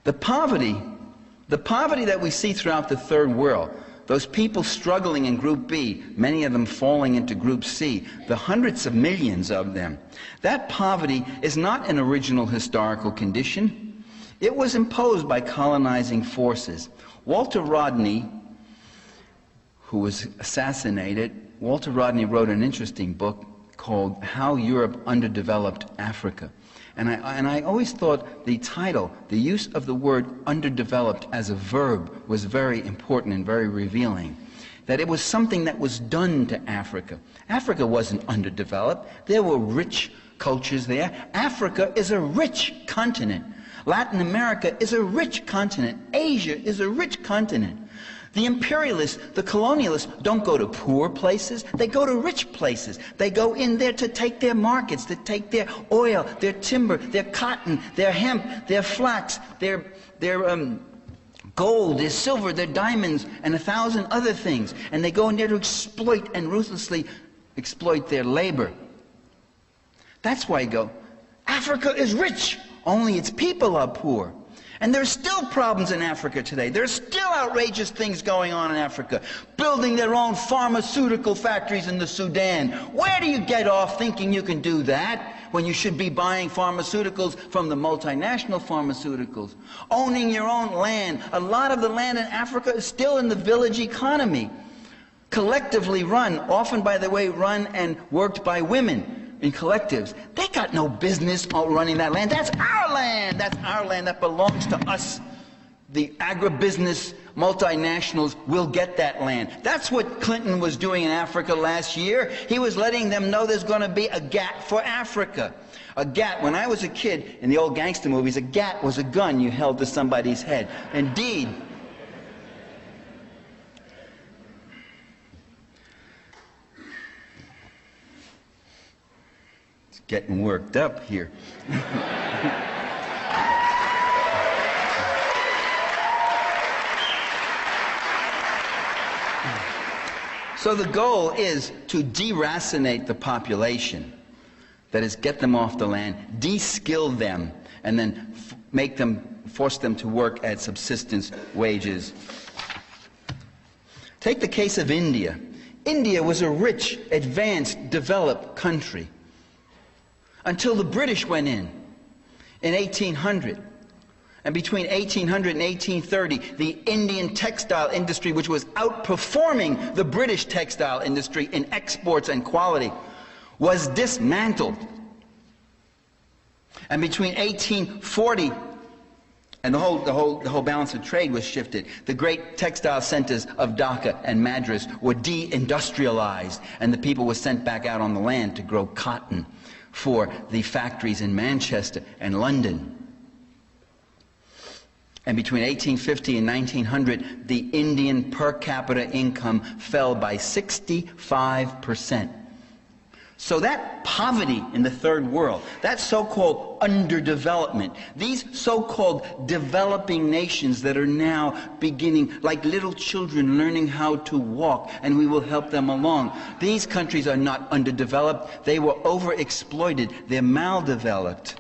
The poverty that we see throughout the third world, those people struggling in Group B, many of them falling into Group C, the hundreds of millions of them, that poverty is not an original historical condition. It was imposed by colonizing forces. Walter Rodney, who was assassinated, Walter Rodney wrote an interesting book called How Europe Underdeveloped Africa. And I always thought the title, the use of the word underdeveloped as a verb, was very important and very revealing. That it was something that was done to Africa. Africa wasn't underdeveloped. There were rich cultures there. Africa is a rich continent. Latin America is a rich continent. Asia is a rich continent. The imperialists, the colonialists, don't go to poor places. They go to rich places. They go in there to take their markets, to take their oil, their timber, their cotton, their hemp, their flax, their gold, their silver, their diamonds, and 1,000 other things. And they go in there to exploit and ruthlessly exploit their labor. That's why I go, Africa is rich, only its people are poor. And there's still problems in Africa today. There's still outrageous things going on in Africa. Building their own pharmaceutical factories in the Sudan. Where do you get off thinking you can do that when you should be buying pharmaceuticals from the multinational pharmaceuticals? Owning your own land. A lot of the land in Africa is still in the village economy. Collectively run, often, by the way, run and worked by women. In collectives. They got no business running that land. That's our land. That's our land. That belongs to us. The agribusiness multinationals will get that land. That's what Clinton was doing in Africa last year. He was letting them know there's going to be a GATT for Africa. A GATT, when I was a kid in the old gangster movies, a GATT was a gun you held to somebody's head. Indeed. Getting worked up here. So the goal is to deracinate the population. That is, get them off the land, de-skill them, and then force them to work at subsistence wages. Take the case of India. India was a rich, advanced, developed country. Until the British went in 1800. And between 1800 and 1830, the Indian textile industry, which was outperforming the British textile industry in exports and quality, was dismantled. And between 1840 and the whole balance of trade was shifted. The great textile centers of Dhaka and Madras were de-industrialized, and the people were sent back out on the land to grow cotton for the factories in Manchester and London. And between 1850 and 1900, the Indian per capita income fell by 65%. So that poverty in the third world, that so-called underdevelopment, these so-called developing nations that are now beginning, like little children, learning how to walk, and we will help them along. These countries are not underdeveloped. They were overexploited. They're maldeveloped.